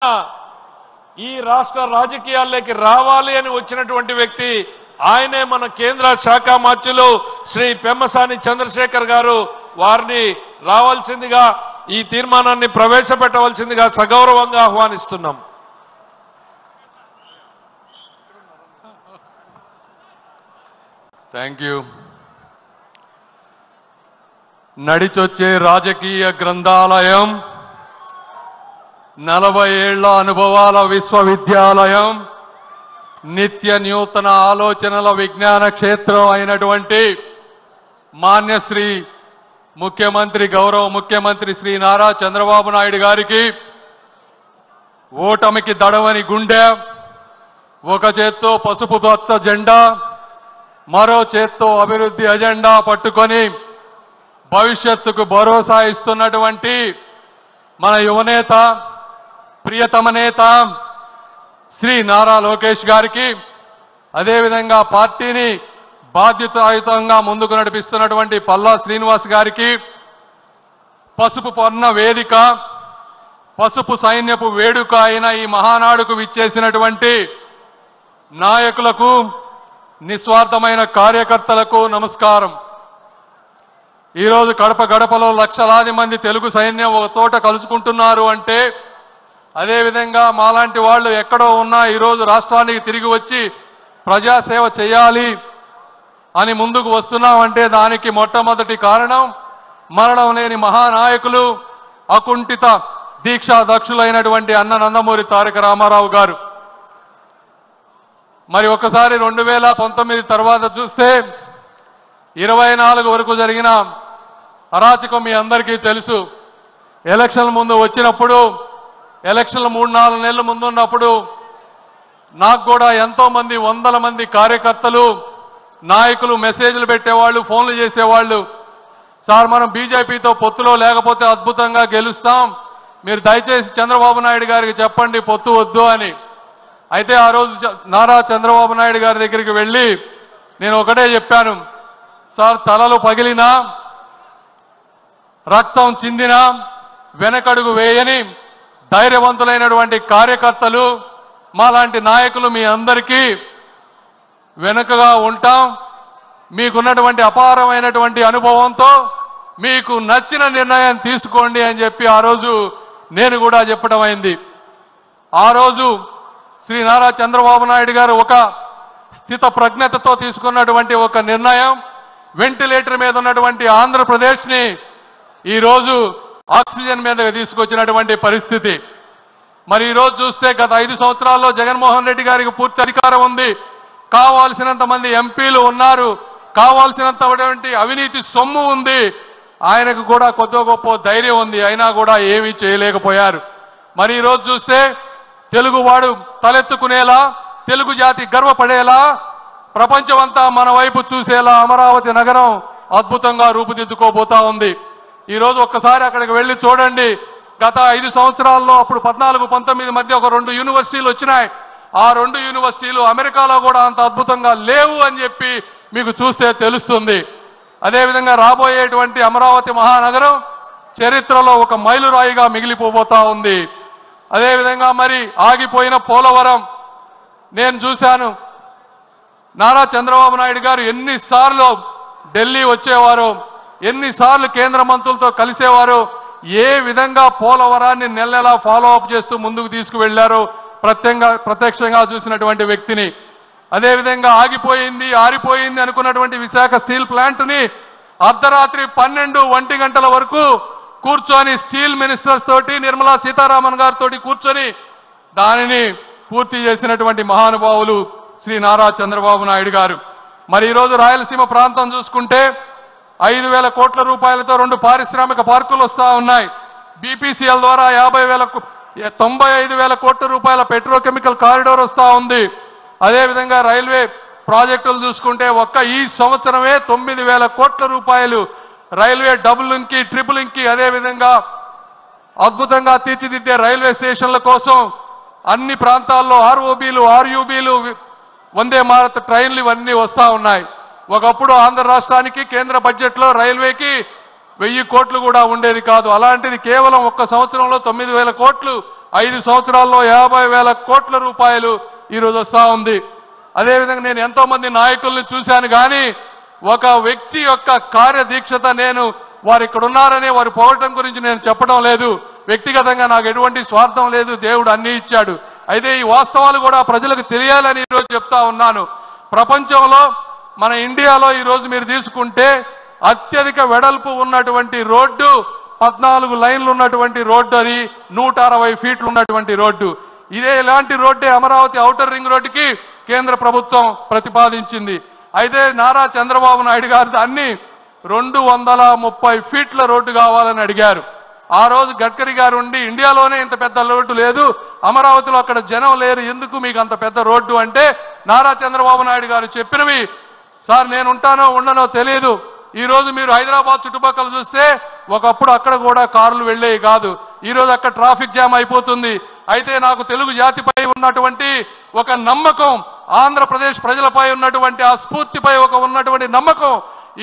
ఈ రాష్ట్ర రాజకీయాల్లోకి రావాలి అని వచ్చినటువంటి వ్యక్తి ఆయనే మన కేంద్ర శాఖ మంత్రులు శ్రీ పెమ్మసాని చంద్రశేఖర్ గారు. వారిని రావాల్సిందిగా ఈ తీర్మానాన్ని ప్రవేశపెట్టవలసిందిగా సగౌరవంగా ఆహ్వానిస్తున్నాం. Thank you. నడిచొచ్చే రాజకీయ గ్రంథాలయం, 40 ఏళ్ల అనుభవాల విశ్వవిద్యాలయం, నిత్య నూతన ఆలోచనల విజ్ఞాన క్షేత్రం అయినటువంటి మాన్యశ్రీ ముఖ్యమంత్రి గౌరవ ముఖ్యమంత్రి శ్రీ నారా చంద్రబాబు నాయుడు గారికి ఓటమికి దడవని గుండె, ఒక చేత్తో పసుపు పచ్చ జెండా, మరో చేత్తో అభివృద్ధి అజెండా పట్టుకొని భవిష్యత్తుకు భరోసా ఇస్తున్నటువంటి మన యువనేత, ప్రియతమ నేత శ్రీ నారా లోకేష్ గారికి, అదేవిధంగా పార్టీని బాధ్యతాయుతంగా ముందుకు నడిపిస్తున్నటువంటి పల్లా శ్రీనివాస్ గారికి, పసుపు పర్ణ వేదిక, పసుపు సైన్యపు వేడుక అయిన ఈ మహానాడుకు విచ్చేసినటువంటి నాయకులకు, నిస్వార్థమైన కార్యకర్తలకు నమస్కారం. ఈరోజు కడప గడపలో లక్షలాది మంది తెలుగు సైన్యం ఒక చోట కలుసుకుంటున్నారు అంటే, అదేవిధంగా మాలాంటి వాళ్ళు ఎక్కడో ఉన్నా ఈరోజు రాష్ట్రానికి తిరిగి వచ్చి ప్రజాసేవ చేయాలి అని ముందుకు వస్తున్నామంటే దానికి మొట్టమొదటి కారణం మరణం లేని మహానాయకులు, అకుంఠిత దీక్షా దక్షులైనటువంటి అన్న నందమూరి తారక రామారావు గారు. మరి ఒకసారి 2019 తర్వాత చూస్తే 24 వరకు జరిగిన అరాచకం మీ అందరికీ తెలుసు. ఎలక్షన్ల ముందు వచ్చినప్పుడు, ఎలక్షన్లు 3-4 నెలల ముందు ఉన్నప్పుడు నాకు కూడా ఎంతో మంది, వందల మంది కార్యకర్తలు, నాయకులు మెసేజ్లు పెట్టేవాళ్ళు, ఫోన్లు చేసేవాళ్ళు. సార్, మనం బీజేపీతో పొత్తులో లేకపోతే అద్భుతంగా గెలుస్తాం, మీరు దయచేసి చంద్రబాబు నాయుడు గారికి చెప్పండి పొత్తు వద్దు అని. అయితే ఆ రోజు నారా చంద్రబాబు నాయుడు గారి దగ్గరికి వెళ్ళి నేను ఒకటే చెప్పాను, సార్, తలలు పగిలినా, రక్తం చిందినా వెనకడుగు వేయని ధైర్యవంతులైనటువంటి కార్యకర్తలు, మాలాంటి నాయకులు మీ అందరికీ వెనుకగా ఉంటాం. మీకున్నటువంటి అపారమైనటువంటి అనుభవంతో మీకు నచ్చిన నిర్ణయం తీసుకోండి అని చెప్పి ఆ రోజు నేను కూడా చెప్పడం అయింది. ఆ రోజు శ్రీ నారా చంద్రబాబు నాయుడు గారు ఒక స్థిత ప్రజ్ఞతతో తీసుకున్నటువంటి ఒక నిర్ణయం, వెంటిలేటర్ మీద ఉన్నటువంటి ఆంధ్రప్రదేశ్ని ఈరోజు ఆక్సిజన్ మీదకి తీసుకొచ్చినటువంటి పరిస్థితి. మరి ఈరోజు చూస్తే గత 5 సంవత్సరాల్లో జగన్మోహన్ రెడ్డి గారికి పూర్తి అధికారం ఉంది, కావాల్సినంత మంది ఎంపీలు ఉన్నారు, కావాల్సినంతటువంటి అవినీతి సొమ్ము ఉంది, ఆయనకు కూడా కొద్ది గొప్ప ధైర్యం ఉంది, అయినా కూడా ఏమీ చేయలేకపోయారు. మరి ఈరోజు చూస్తే తెలుగువాడు తలెత్తుకునేలా, తెలుగు జాతి గర్వపడేలా, ప్రపంచమంతా మన వైపు చూసేలా అమరావతి నగరం అద్భుతంగా రూపుదిద్దుకోబోతా ఉంది. ఈరోజు ఒక్కసారి అక్కడికి వెళ్ళి చూడండి. గత 5 సంవత్సరాల్లో అప్పుడు 14-19 మధ్య ఒక 2 యూనివర్సిటీలు వచ్చినాయి. ఆ 2 యూనివర్సిటీలు అమెరికాలో కూడా అంత అద్భుతంగా లేవు అని చెప్పి మీకు చూస్తే తెలుస్తుంది. అదేవిధంగా రాబోయేటువంటి అమరావతి మహానగరం చరిత్రలో ఒక మైలురాయిగా మిగిలిపోబోతా ఉంది. అదేవిధంగా మరి ఆగిపోయిన పోలవరం నేను చూశాను. నారా చంద్రబాబు నాయుడు గారు ఎన్నిసార్లు ఢిల్లీ వచ్చేవారు, ఎన్నిసార్లు కేంద్ర మంత్రులతో కలిసేవారు, ఏ విధంగా పోలవరాన్ని నెలలా ఫాలో అప్ చేస్తూ ముందుకు తీసుకువెళ్లారో ప్రత్యక్షంగా చూసినటువంటి వ్యక్తిని. అదేవిధంగా ఆగిపోయింది, ఆరిపోయింది అనుకున్నటువంటి విశాఖ స్టీల్ ప్లాంట్ని అర్ధరాత్రి 12-1 గంటల వరకు కూర్చొని స్టీల్ మినిస్టర్స్ తోటి, నిర్మలా సీతారామన్ గారితో కూర్చొని దానిని పూర్తి చేసినటువంటి మహానుభావులు శ్రీ నారా చంద్రబాబు నాయుడు గారు. మరి ఈరోజు రాయలసీమ ప్రాంతం చూసుకుంటే 5,000 కోట్ల రూపాయలతో 2 పారిశ్రామిక పార్కులు వస్తూ ఉన్నాయి. బీపీసీఎల్ ద్వారా 95,000 కోట్ల రూపాయల పెట్రోకెమికల్ కారిడార్ వస్తూ ఉంది. అదేవిధంగా రైల్వే ప్రాజెక్టులు చూసుకుంటే ఒక్క ఈ సంవత్సరమే 9,000 కోట్ల రూపాయలు రైల్వే డబుల్ లింక్కి, ట్రిపుల్ లింక్కి, అదేవిధంగా అద్భుతంగా తీర్చిదిద్దే రైల్వే స్టేషన్ల కోసం అన్ని ప్రాంతాల్లో ఆర్ఓబీలు, ఆర్యూబీలు, వందే భారత్ ట్రైన్లు ఇవన్నీ వస్తూ ఉన్నాయి. ఒకప్పుడు ఆంధ్ర రాష్ట్రానికి కేంద్ర బడ్జెట్లో రైల్వేకి 1000 కోట్లు కూడా ఉండేది కాదు. అలాంటిది కేవలం ఒక్క సంవత్సరంలో 9,000 కోట్లు 5 సంవత్సరాల్లో 50,000 కోట్ల రూపాయలు ఈరోజు వస్తూ ఉంది. అదేవిధంగా నేను ఎంతో మంది నాయకుల్ని చూశాను, కానీ ఒక వ్యక్తి యొక్క కార్యదీక్షత నేను వారు ఇక్కడ ఉన్నారని వారు పోవటం గురించి నేను చెప్పడం లేదు. వ్యక్తిగతంగా నాకు ఎటువంటి స్వార్థం లేదు, దేవుడు అన్ని ఇచ్చాడు. అయితే ఈ వాస్తవాలు కూడా ప్రజలకు తెలియాలని ఈరోజు చెప్తా ఉన్నాను. ప్రపంచంలో మన ఇండియాలో ఈరోజు మీరు తీసుకుంటే అత్యధిక వెడల్పు ఉన్నటువంటి రోడ్డు 14 లైన్లు ఉన్నటువంటి రోడ్డు, అది 160 ఫీట్లు ఉన్నటువంటి రోడ్డు. ఇదే ఇలాంటి రోడ్డే అమరావతి ఔటర్ రింగ్ రోడ్డుకి కేంద్ర ప్రభుత్వం ప్రతిపాదించింది. అయితే నారా చంద్రబాబు నాయుడు గారు దాన్ని 230 ఫీట్ల రోడ్డు కావాలని అడిగారు. ఆ రోజు గడ్కరీ గారు ఉండి ఇండియాలోనే ఇంత పెద్ద రోడ్డు లేదు, అమరావతిలో అక్కడ జనం లేరు, ఎందుకు మీకు అంత పెద్ద రోడ్డు అంటే నారా చంద్రబాబు నాయుడు గారు చెప్పినవి, సార్ నేను ఉంటానో ఉండనో తెలియదు, ఈరోజు మీరు హైదరాబాద్ చుట్టుపక్కల చూస్తే ఒకప్పుడు అక్కడ కూడా కార్లు వెళ్ళేవి కాదు, ఈరోజు అక్కడ ట్రాఫిక్ జామ్ అయిపోతుంది. అయితే నాకు తెలుగు జాతిపై ఉన్నటువంటి ఒక నమ్మకం, ఆంధ్రప్రదేశ్ ప్రజలపై ఉన్నటువంటి ఆ స్ఫూర్తిపై ఉన్నటువంటి నమ్మకం,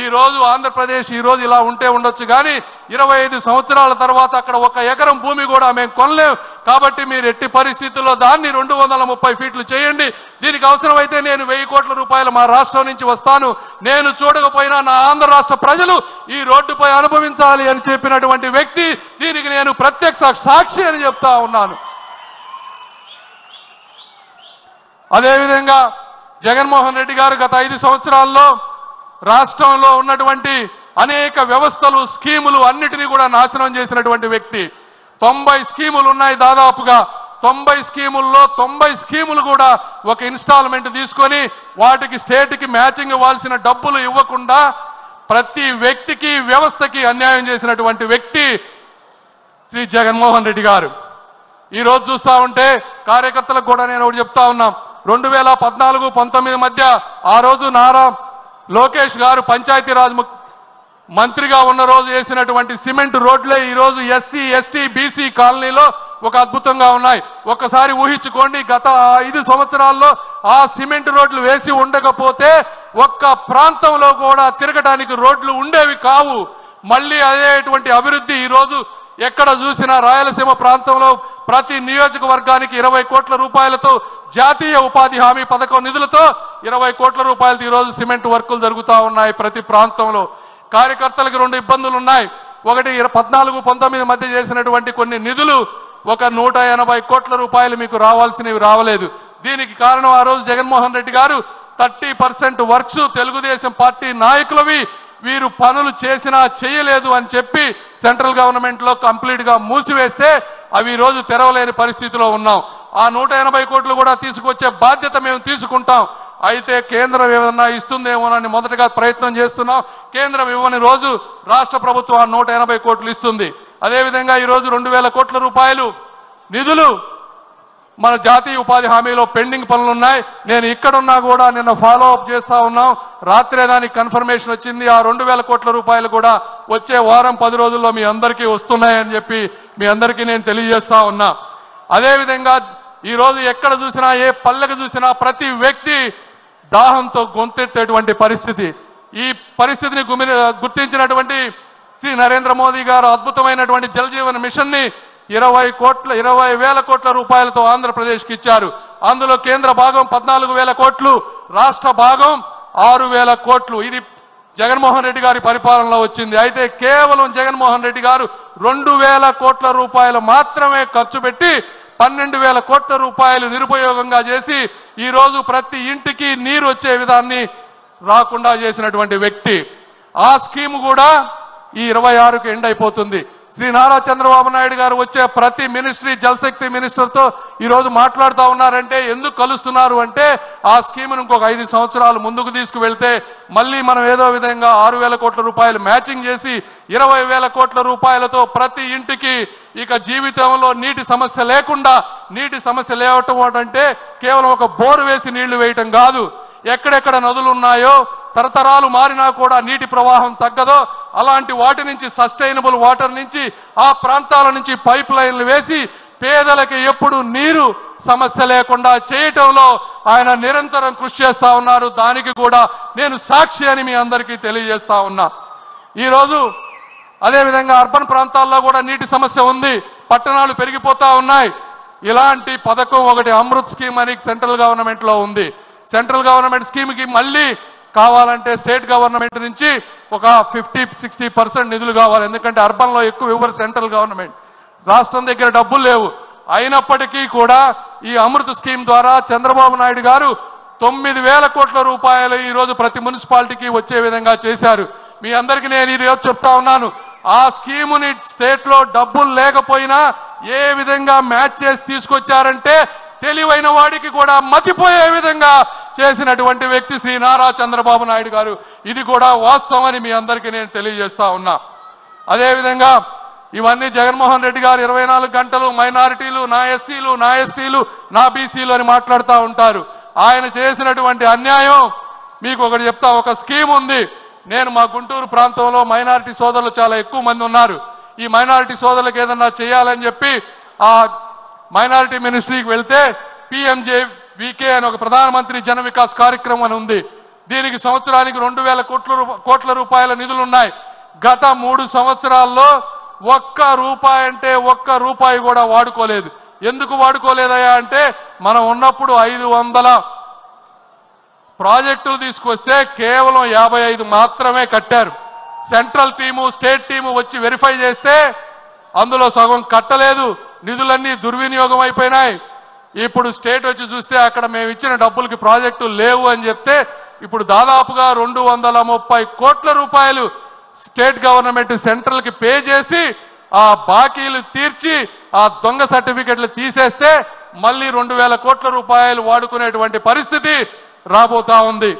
ఈ రోజు ఆంధ్రప్రదేశ్ ఈ రోజు ఇలా ఉంటే ఉండొచ్చు, కానీ 25 సంవత్సరాల తర్వాత అక్కడ 1 ఎకరం భూమి కూడా మేము కొనలేం. కాబట్టి మీరు ఎట్టి పరిస్థితుల్లో దాన్ని 230 ఫీట్లు చేయండి. దీనికి అవసరమైతే నేను 1000 కోట్ల రూపాయలు మా రాష్ట్రం నుంచి వస్తాను, నేను చూడకపోయినా నా ఆంధ్ర రాష్ట్ర ప్రజలు ఈ రోడ్డుపై అనుభవించాలి అని చెప్పినటువంటి వ్యక్తి, దీనికి నేను ప్రత్యక్ష సాక్షి అని చెప్తా ఉన్నాను. అదేవిధంగా జగన్మోహన్ రెడ్డి గారు గత 5 సంవత్సరాల్లో రాష్ట్రంలో ఉన్నటువంటి అనేక వ్యవస్థలు, స్కీములు అన్నిటినీ కూడా నాశనం చేసినటువంటి వ్యక్తి. 90 స్కీములు ఉన్నాయి, దాదాపుగా 90 స్కీముల్లో 90 స్కీములు కూడా ఒక ఇన్స్టాల్మెంట్ తీసుకొని వాటికి స్టేట్కి మ్యాచింగ్ ఇవ్వాల్సిన డబ్బులు ఇవ్వకుండా ప్రతి వ్యక్తికి, వ్యవస్థకి అన్యాయం చేసినటువంటి వ్యక్తి శ్రీ జగన్మోహన్ రెడ్డి గారు. ఈరోజు చూస్తూ ఉంటే కార్యకర్తలకు కూడా నేను ఒకటి చెప్తా ఉన్నాం, 2014-19 మధ్య ఆ రోజు నారా లోకేష్ గారు పంచాయతీరాజ్ మంత్రిగా ఉన్న రోజు వేసినటువంటి సిమెంట్ రోడ్లే ఈరోజు ఎస్సీ, ఎస్టీ, బీసీ కాలనీలో ఒక అద్భుతంగా ఉన్నాయి. ఒక్కసారి ఊహించుకోండి, గత 5 సంవత్సరాల్లో ఆ సిమెంట్ రోడ్లు వేసి ఉండకపోతే ఒక్క ప్రాంతంలో కూడా తిరగడానికి రోడ్లు ఉండేవి కావు. మళ్ళీ అదేటువంటి అభివృద్ధి ఈరోజు ఎక్కడ చూసినా రాయలసీమ ప్రాంతంలో ప్రతి నియోజకవర్గానికి 20 కోట్ల రూపాయలతో జాతీయ ఉపాధి హామీ పథకం నిధులతో 20 కోట్ల రూపాయలతో ఈరోజు సిమెంట్ వర్కులు జరుగుతూ ఉన్నాయి ప్రతి ప్రాంతంలో. కార్యకర్తలకు 2 ఇబ్బందులు ఉన్నాయి. ఒకటి 14-19 మధ్య చేసినటువంటి కొన్ని నిధులు ఒక 180 కోట్ల రూపాయలు మీకు రావాల్సినవి రావలేదు. దీనికి కారణం ఆ రోజు జగన్మోహన్ రెడ్డి గారు 30% వర్క్స్ తెలుగుదేశం పార్టీ నాయకులవి వీరు పనులు చేసినా చేయలేదు అని చెప్పి సెంట్రల్ గవర్నమెంట్ లో కంప్లీట్ గా మూసివేస్తే అవి ఈ రోజు తెరవలేని పరిస్థితిలో ఉన్నాం. ఆ 180 కోట్లు కూడా తీసుకొచ్చే బాధ్యత మేము తీసుకుంటాం. అయితే కేంద్రం ఏమన్నా ఇస్తుందేమోనని మొదటగా ప్రయత్నం చేస్తున్నాం. కేంద్రం ఇవ్వని రోజు రాష్ట్ర ప్రభుత్వం ఆ 180 కోట్లు ఇస్తుంది. అదేవిధంగా ఈరోజు 2000 కోట్ల రూపాయలు నిధులు మన జాతీయ ఉపాధి హామీలో పెండింగ్ పనులు ఉన్నాయి. నేను ఇక్కడున్నా కూడా నిన్న ఫాలో అప్ చేస్తా ఉన్నాం. రాత్రే దానికి కన్ఫర్మేషన్ వచ్చింది. ఆ 2000 కోట్ల రూపాయలు కూడా వచ్చే వారం 10 రోజుల్లో మీ అందరికీ వస్తున్నాయని చెప్పి మీ అందరికీ నేను తెలియజేస్తా ఉన్నా. అదేవిధంగా ఈరోజు ఎక్కడ చూసినా, ఏ పల్లెకు చూసినా ప్రతి వ్యక్తి దాహంతో గొంతెత్తేటువంటి పరిస్థితి. ఈ పరిస్థితిని గుర్తించినటువంటి శ్రీ నరేంద్ర మోదీ గారు అద్భుతమైనటువంటి జల్ జీవన్ మిషన్ ని 20,000 కోట్ల రూపాయలతో ఆంధ్రప్రదేశ్కి ఇచ్చారు. అందులో కేంద్ర భాగం 14,000 కోట్లు, రాష్ట్ర భాగం 6,000 కోట్లు. ఇది జగన్మోహన్ రెడ్డి గారి పరిపాలనలో వచ్చింది. అయితే కేవలం జగన్మోహన్ రెడ్డి గారు 2,000 కోట్ల రూపాయలు మాత్రమే ఖర్చు పెట్టి 12,000 కోట్ల రూపాయలు నిరుపయోగంగా చేసి ఈరోజు ప్రతి ఇంటికి నీరు వచ్చే విధాన్ని రాకుండా చేసినటువంటి వ్యక్తి. ఆ స్కీమ్ కూడా ఈ 26కి ఎండ్ అయిపోతుంది. శ్రీ నారా చంద్రబాబు నాయుడు గారు వచ్చే ప్రతి మినిస్ట్రీ జలశక్తి మినిస్టర్తో ఈరోజు మాట్లాడుతూ ఉన్నారంటే ఎందుకు కలుస్తున్నారు అంటే ఆ స్కీమ్ను ఇంకొక 5 సంవత్సరాలు ముందుకు తీసుకువెళ్తే మళ్ళీ మనం ఏదో విధంగా 6,000 కోట్ల రూపాయలు మ్యాచింగ్ చేసి 20,000 కోట్ల రూపాయలతో ప్రతి ఇంటికి ఇక జీవితంలో నీటి సమస్య లేకుండా, నీటి సమస్య లేవటం అంటే కేవలం ఒక బోరు వేసి నీళ్లు వేయటం కాదు. ఎక్కడెక్కడ నదులు ఉన్నాయో తరతరాలు మారినా కూడా నీటి ప్రవాహం తగ్గదో అలాంటి వాటి నుంచి సస్టైనబుల్ వాటర్ నుంచి ఆ ప్రాంతాల నుంచి పైప్ లైన్లు వేసి పేదలకి ఎప్పుడు నీరు సమస్య లేకుండా చేయటంలో ఆయన నిరంతరం కృషి చేస్తా ఉన్నారు. దానికి కూడా నేను సాక్షి అని మీ అందరికీ తెలియజేస్తా ఉన్నా. ఈరోజు అదేవిధంగా అర్బన్ ప్రాంతాల్లో కూడా నీటి సమస్య ఉంది. పట్టణాలు పెరిగిపోతా ఉన్నాయి. ఇలాంటి పథకం ఒకటి అమృత్ స్కీమ్ అని సెంట్రల్ గవర్నమెంట్లో ఉంది. సెంట్రల్ గవర్నమెంట్ స్కీమ్కి మళ్ళీ కావాలంటే స్టేట్ గవర్నమెంట్ నుంచి ఒక 50-60% నిధులు కావాలి. ఎందుకంటే అర్బన్లో ఎక్కువ ఇవ్వరు సెంట్రల్ గవర్నమెంట్, రాష్ట్రం దగ్గర డబ్బులు లేవు. అయినప్పటికీ కూడా ఈ అమృత్ స్కీమ్ ద్వారా చంద్రబాబు నాయుడు గారు 9,000 కోట్ల రూపాయలు ఈరోజు ప్రతి మున్సిపాలిటీకి వచ్చే విధంగా చేశారు. మీ అందరికీ నేను ఈరోజు చెప్తా ఉన్నాను, ఆ స్కీముని స్టేట్లో డబ్బులు లేకపోయినా ఏ విధంగా మ్యాచ్ చేసి తీసుకొచ్చారంటే తెలివైన వాడికి కూడా మతిపోయే విధంగా చేసినటువంటి వ్యక్తి శ్రీ నారా చంద్రబాబు నాయుడు గారు. ఇది కూడా వాస్తవం అని మీ అందరికీ నేను తెలియజేస్తా ఉన్నా. అదేవిధంగా ఇవన్నీ జగన్మోహన్ రెడ్డి గారు 24 గంటలు మైనారిటీలు, నా ఎస్సీలు, నా ఎస్టీలు, నా బీసీలు అని మాట్లాడుతూ ఉంటారు. ఆయన చేసినటువంటి అన్యాయం మీకు ఒకటి చెప్తా. ఒక స్కీమ్ ఉంది. నేను మా గుంటూరు ప్రాంతంలో మైనారిటీ సోదరులు చాలా ఎక్కువ మంది ఉన్నారు. ఈ మైనారిటీ సోదరులకు ఏదన్నా చేయాలని చెప్పి ఆ మైనారిటీ మినిస్ట్రీకి వెళ్తే PMJVK అని ఒక ప్రధానమంత్రి జన వికాస్ కార్యక్రమం అని ఉంది. దీనికి సంవత్సరానికి 2,000 కోట్ల రూపాయల నిధులు ఉన్నాయి. గత 3 సంవత్సరాల్లో ఒక్క రూపాయి కూడా వాడుకోలేదు. ఎందుకు వాడుకోలేదయా అంటే మనం ఉన్నప్పుడు 500 ప్రాజెక్టులు తీసుకొస్తే కేవలం 55 మాత్రమే కట్టారు. సెంట్రల్ టీము, స్టేట్ టీము వచ్చి వెరిఫై చేస్తే అందులో సగం కట్టలేదు. నిధులన్నీ దుర్వినియోగం అయిపోయినాయి. ఇప్పుడు స్టేట్ వచ్చి చూస్తే అక్కడ మేము ఇచ్చిన డబ్బులకి ప్రాజెక్టులు లేవు అని చెప్తే ఇప్పుడు దాదాపుగా 230 కోట్ల రూపాయలు స్టేట్ గవర్నమెంట్ సెంట్రల్కి పే చేసి ఆ బాకీలు తీర్చి ఆ దొంగ సర్టిఫికెట్లు తీసేస్తే మళ్ళీ 2,000 కోట్ల రూపాయలు వాడుకునేటువంటి పరిస్థితి రాబోతా ఉంది.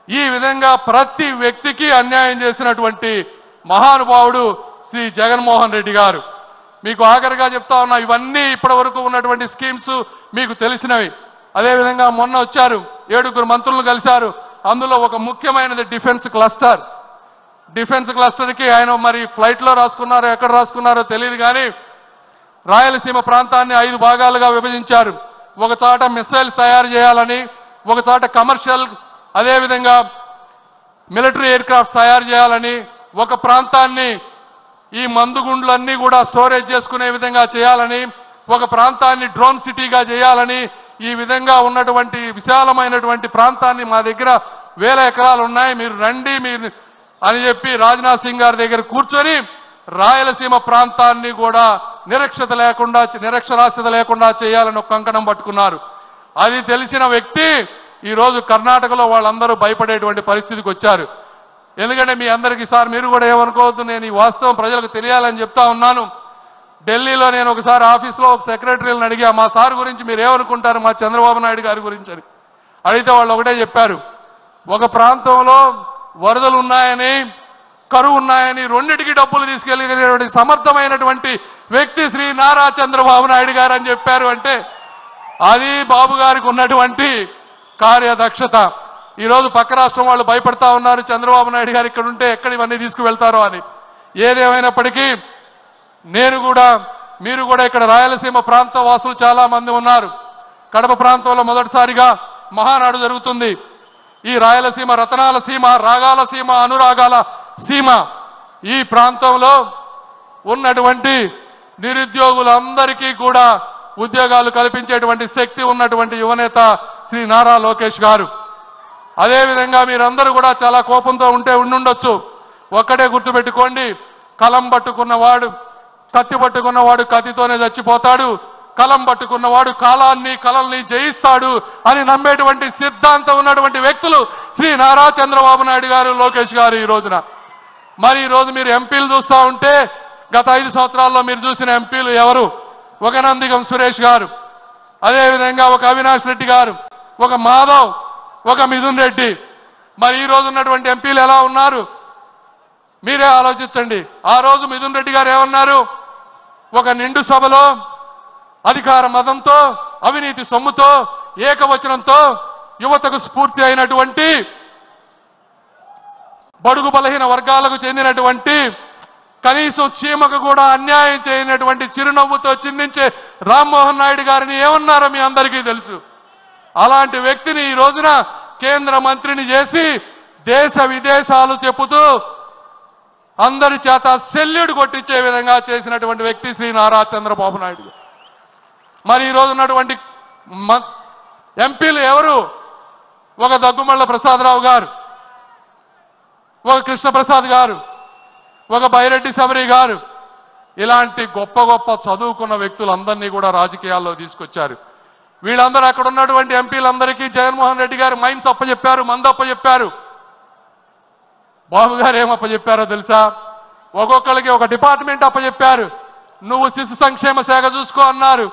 ఈ విధంగా ప్రతి వ్యక్తికి అన్యాయం చేసినటువంటి మహానుభావుడు శ్రీ జగన్మోహన్ రెడ్డి గారు. మీకు ఆఖరిగా చెప్తా ఉన్నా, ఇవన్నీ ఇప్పటి వరకు ఉన్నటువంటి స్కీమ్స్ మీకు తెలిసినవి. అదేవిధంగా మొన్న వచ్చారు, 7 మంత్రులను కలిశారు. అందులో ఒక ముఖ్యమైనది డిఫెన్స్ క్లస్టర్. డిఫెన్స్ క్లస్టర్కి ఆయన మరి ఫ్లైట్లో రాసుకున్నారో ఎక్కడ రాసుకున్నారో తెలియదు, కానీ రాయలసీమ ప్రాంతాన్ని 5 భాగాలుగా విభజించారు. ఒక చోట మిసైల్స్ తయారు చేయాలని, ఒక చోట కమర్షియల్, అదేవిధంగా మిలిటరీ ఎయిర్ క్రాఫ్ట్ తయారు చేయాలని, ఒక ప్రాంతాన్ని ఈ మందుగుండ్లన్నీ కూడా స్టోరేజ్ చేసుకునే విధంగా చేయాలని, ఒక ప్రాంతాన్ని డ్రోన్ సిటీగా చేయాలని, ఈ విధంగా ఉన్నటువంటి విశాలమైనటువంటి ప్రాంతాన్ని మా దగ్గర 1000 ఎకరాలు ఉన్నాయి, మీరు రండి మీరు అని చెప్పి రాజ్నాథ్ సింగ్ గారి దగ్గర కూర్చొని రాయలసీమ ప్రాంతాన్ని కూడా నిరక్షరాస్యత లేకుండా చేయాలని ఒక కంకణం పట్టుకున్నారు. అది తెలిసిన వ్యక్తి ఈరోజు కర్ణాటకలో వాళ్ళందరూ భయపడేటువంటి పరిస్థితికి వచ్చారు. ఎందుకంటే మీ అందరికీ సార్ మీరు కూడా ఏమనుకోవద్దు, నేను ఈ వాస్తవం ప్రజలకు తెలియాలని చెప్తా ఉన్నాను. ఢిల్లీలో నేను ఒకసారి ఆఫీస్లో ఒక సెక్రటరీలను అడిగా, మా సార్ గురించి మీరు ఏమనుకుంటారు మా చంద్రబాబు నాయుడు గారి గురించి అని అడిగితే వాళ్ళు ఒకటే చెప్పారు, ఒక ప్రాంతంలో వరదలు ఉన్నాయని, కరువు ఉన్నాయని రెండిటికి డబ్బులు తీసుకెళ్ళినటువంటి సమర్థమైనటువంటి వ్యక్తి శ్రీ నారా చంద్రబాబు నాయుడు గారు అని చెప్పారు. అంటే అది బాబు గారికి ఉన్నటువంటి కార్యదక్షత. ఈరోజు పక్క రాష్ట్రం వాళ్ళు భయపడతా ఉన్నారు, చంద్రబాబు నాయుడు గారు ఇక్కడ ఉంటే ఎక్కడ ఇవన్నీ తీసుకువెళ్తారో అని. ఏదేమైనప్పటికీ నేను కూడా, మీరు కూడా ఇక్కడ రాయలసీమ ప్రాంత వాసులు చాలా మంది ఉన్నారు. కడప ప్రాంతంలో మొదటిసారిగా మహానాడు జరుగుతుంది. ఈ రాయలసీమ రతనాల సీమ, రాగాల సీమ, అనురాగాల సీమ. ఈ ప్రాంతంలో ఉన్నటువంటి నిరుద్యోగులందరికీ కూడా ఉద్యోగాలు కల్పించేటువంటి శక్తి ఉన్నటువంటి యువనేత శ్రీ నారా లోకేష్ గారు. అదేవిధంగా మీరందరూ కూడా చాలా కోపంతో ఉండుండొచ్చు. ఒక్కటే గుర్తుపెట్టుకోండి, కలం పట్టుకున్నవాడు, కత్తి పట్టుకున్నవాడు కత్తితోనే చచ్చిపోతాడు, కలం పట్టుకున్నవాడు కలల్ని జయిస్తాడు అని నమ్మేటువంటి సిద్ధాంతం ఉన్నటువంటి వ్యక్తులు శ్రీ నారా చంద్రబాబు నాయుడు గారు, లోకేష్ గారు. ఈ రోజున మరి ఈరోజు మీరు ఎంపీలు చూస్తూ ఉంటే గత 5 సంవత్సరాల్లో మీరు చూసిన ఎంపీలు ఎవరు? ఒక నందిగం సురేష్ గారు, అదేవిధంగా ఒక అవినాష్ రెడ్డి గారు, ఒక మాధవ్, ఒక మిథున్ రెడ్డి. మరి ఈ రోజు ఉన్నటువంటి ఎంపీలు ఎలా ఉన్నారు మీరే ఆలోచించండి. ఆ రోజు మిథున్ రెడ్డి గారు ఏమన్నారు? ఒక నిండు సభలో అధికార మదంతో, అవినీతి సొమ్ముతో, ఏకవచనంతో యువతకు స్ఫూర్తి అయినటువంటి, బడుగు బలహీన వర్గాలకు చెందినటువంటి, కనీసం చీమకు కూడా అన్యాయం చేయనటువంటి చిరునవ్వుతో చిందించే రామ్మోహన్ నాయుడు గారిని ఏమన్నారో మీ అందరికీ తెలుసు. అలాంటి వ్యక్తిని ఈ రోజున కేంద్ర మంత్రిని చేసి దేశ విదేశాలు చెప్పుతూ అందరి చేత సెల్యూట్ కొట్టించే విధంగా చేసినటువంటి వ్యక్తి శ్రీ నారా చంద్రబాబు నాయుడు. మరి ఈరోజు ఉన్నటువంటి ఎంపీలు ఎవరు? ఒక దగ్గుమళ్ళ ప్రసాదరావు గారు, ఒక కృష్ణప్రసాద్ గారు, ఒక బైరెడ్డి శబరి గారు, ఇలాంటి గొప్ప గొప్ప చదువుకున్న వ్యక్తులందరినీ కూడా రాజకీయాల్లో తీసుకొచ్చారు. వీళ్ళందరూ అక్కడ ఉన్నటువంటి ఎంపీలందరికీ జగన్మోహన్ రెడ్డి గారు మైన్స్ అప్పచెప్పారు, మందు అప్పచెప్పారు. బాబు గారు ఏమప్పచెప్పారో తెలుసా? ఒక్కొక్కరికి ఒక డిపార్ట్మెంట్ అప్పచెప్పారు. నువ్వు శిశు సంక్షేమ శాఖ చూసుకో అన్నారు,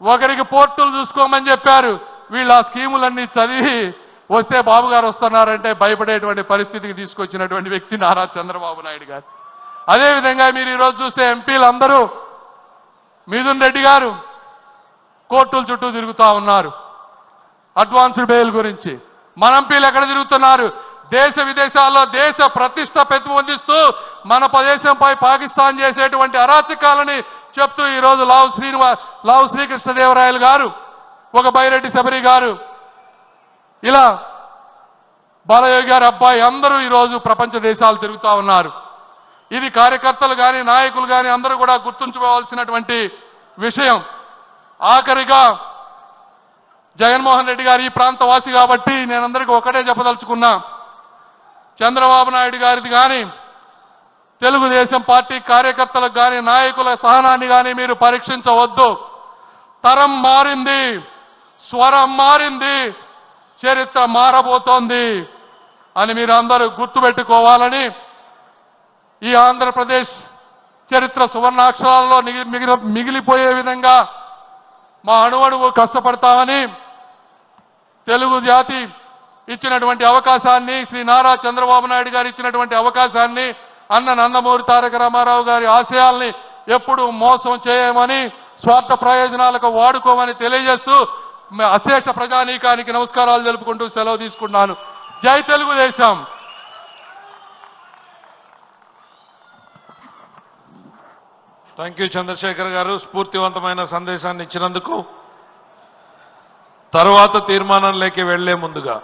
ఒకరికి పోర్టులు చూసుకోమని చెప్పారు. వీళ్ళు ఆ స్కీములన్నీ చదివి వస్తే బాబు గారు వస్తున్నారంటే భయపడేటువంటి పరిస్థితికి తీసుకొచ్చినటువంటి వ్యక్తి నారా చంద్రబాబు నాయుడు గారు. అదేవిధంగా మీరు ఈరోజు చూస్తే ఎంపీలందరూ మిథున్ రెడ్డి గారు కోర్టుల చుట్టూ తిరుగుతూ ఉన్నారు అడ్వాన్స్డ్ బెయిల్ గురించి. మన ఎంపీలు ఎక్కడ తిరుగుతున్నారు? దేశ విదేశాల్లో దేశ ప్రతిష్ట పెంపొందిస్తూ మన దేశంపై పాకిస్తాన్ చేసేటువంటి అరాచకాలని చెప్తూ ఈరోజు లావు శ్రీకృష్ణదేవరాయలు గారు, ఒక బైరెడ్డి శబరి గారు, ఇలా బాలయోగి గారి అబ్బాయి అందరూ ఈరోజు ప్రపంచ దేశాలు తిరుగుతూ ఉన్నారు. ఇది కార్యకర్తలు కానీ నాయకులు కానీ అందరూ కూడా గుర్తుంచుకోవాల్సినటువంటి విషయం. ఆఖరిగా జగన్మోహన్ రెడ్డి గారు ఈ ప్రాంత వాసి కాబట్టి నేను అందరికీ ఒకటే చెప్పదలుచుకున్నా, చంద్రబాబు నాయుడు గారిది కానీ తెలుగుదేశం పార్టీ కార్యకర్తలకు కానీ నాయకుల సహనాన్ని కానీ మీరు పరీక్షించవద్దు. తరం మారింది, స్వరం మారింది, చరిత్ర మారబోతోంది అని మీరు అందరూ గుర్తుపెట్టుకోవాలని ఈ ఆంధ్రప్రదేశ్ చరిత్ర సువర్ణాక్షరాల్లో మిగిలిపోయే విధంగా మా అణువణువు కష్టపడతామని తెలుగు జాతి ఇచ్చినటువంటి అవకాశాన్ని, శ్రీ నారా చంద్రబాబు నాయుడు గారు ఇచ్చినటువంటి అవకాశాన్ని, అన్న నందమూరి తారక రామారావు గారి ఆశయాల్ని ఎప్పుడు మోసం చేయమని, స్వార్థ ప్రయోజనాలకు వాడుకోమని తెలియజేస్తూ అశేష ప్రజానీకానికి నమస్కారాలు తెలుపుకుంటూ సెలవు తీసుకున్నాను. జై తెలుగుదేశం. థ్యాంక్ యూ చంద్రశేఖర్ గారు, స్ఫూర్తివంతమైన సందేశాన్ని ఇచ్చినందుకు. తర్వాత తీర్మానంలోకి వెళ్లే ముందుగా